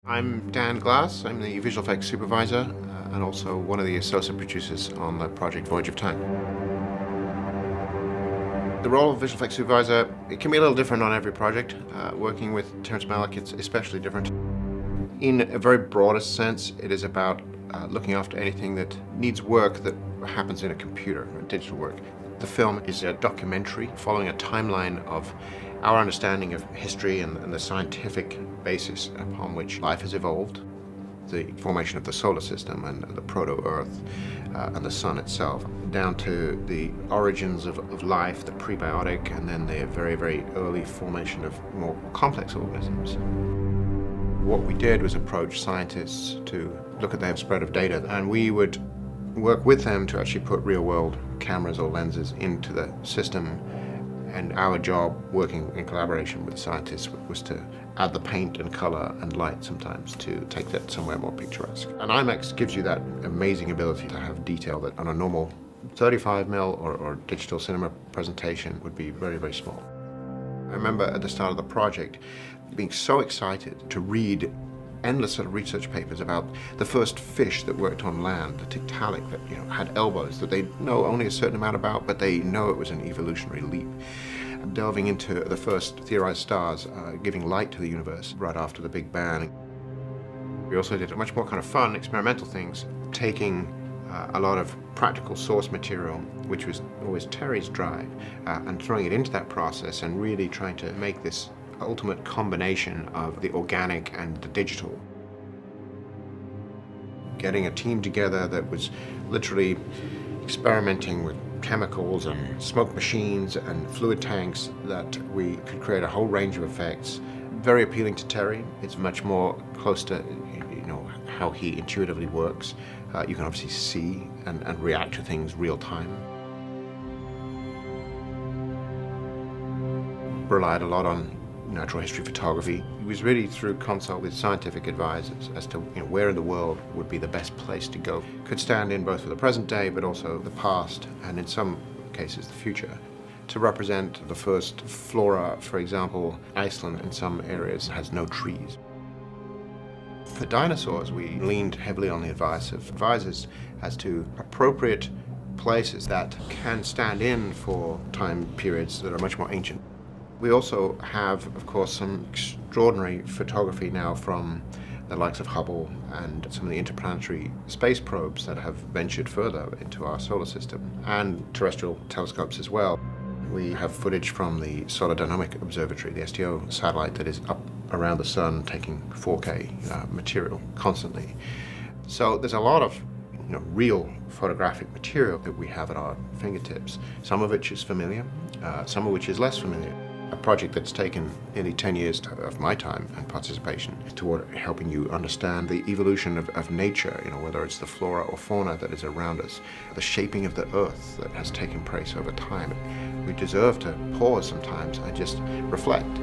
I'm Dan Glass. I'm the visual effects supervisor and also one of the associate producers on the project Voyage of Time. The role of visual effects supervisor, it can be a little different on every project. Working with Terrence Malick, it's especially different. In a very broadest sense, it is about looking after anything that needs work that happens in a computer, or digital work. The film is a documentary following a timeline of our understanding of history and the scientific basis upon which life has evolved, the formation of the solar system and the proto-Earth and the sun itself, down to the origins of life, the prebiotic, and then the very, very early formation of more complex organisms. What we did was approach scientists to look at their spread of data, and we would work with them to actually put real-world cameras or lenses into the system. And our job, working in collaboration with the scientists, was to add the paint and color and light sometimes to take that somewhere more picturesque. And IMAX gives you that amazing ability to have detail that on a normal 35mm or digital cinema presentation would be very, very small. I remember at the start of the project being so excited to read endless sort of research papers about the first fish that worked on land, the tiktaalik, that had elbows that they know only a certain amount about, but they know it was an evolutionary leap. Delving into the first theorized stars giving light to the universe right after the Big Bang. We also did much more kind of fun experimental things, taking a lot of practical source material, which was always Terry's drive, and throwing it into that process and really trying to make this ultimate combination of the organic and the digital. Getting a team together that was literally experimenting with chemicals and smoke machines and fluid tanks that we could create a whole range of effects. Very appealing to Terry. It's much more close to how he intuitively works. You can obviously see and react to things real time. Relied a lot on natural history photography. It was really through consult with scientific advisors as to where in the world would be the best place to go. Could stand in both for the present day but also the past and in some cases the future. To represent the first flora, for example, Iceland in some areas has no trees. For dinosaurs, we leaned heavily on the advice of advisors as to appropriate places that can stand in for time periods that are much more ancient. We also have, of course, some extraordinary photography now from the likes of Hubble and some of the interplanetary space probes that have ventured further into our solar system, and terrestrial telescopes as well. We have footage from the Solar Dynamic Observatory, the SDO satellite that is up around the sun taking 4K material constantly. So there's a lot of real photographic material that we have at our fingertips, some of which is familiar, some of which is less familiar. A project that's taken nearly 10 years of my time and participation toward helping you understand the evolution of nature, whether it's the flora or fauna that is around us, the shaping of the earth that has taken place over time. We deserve to pause sometimes and just reflect.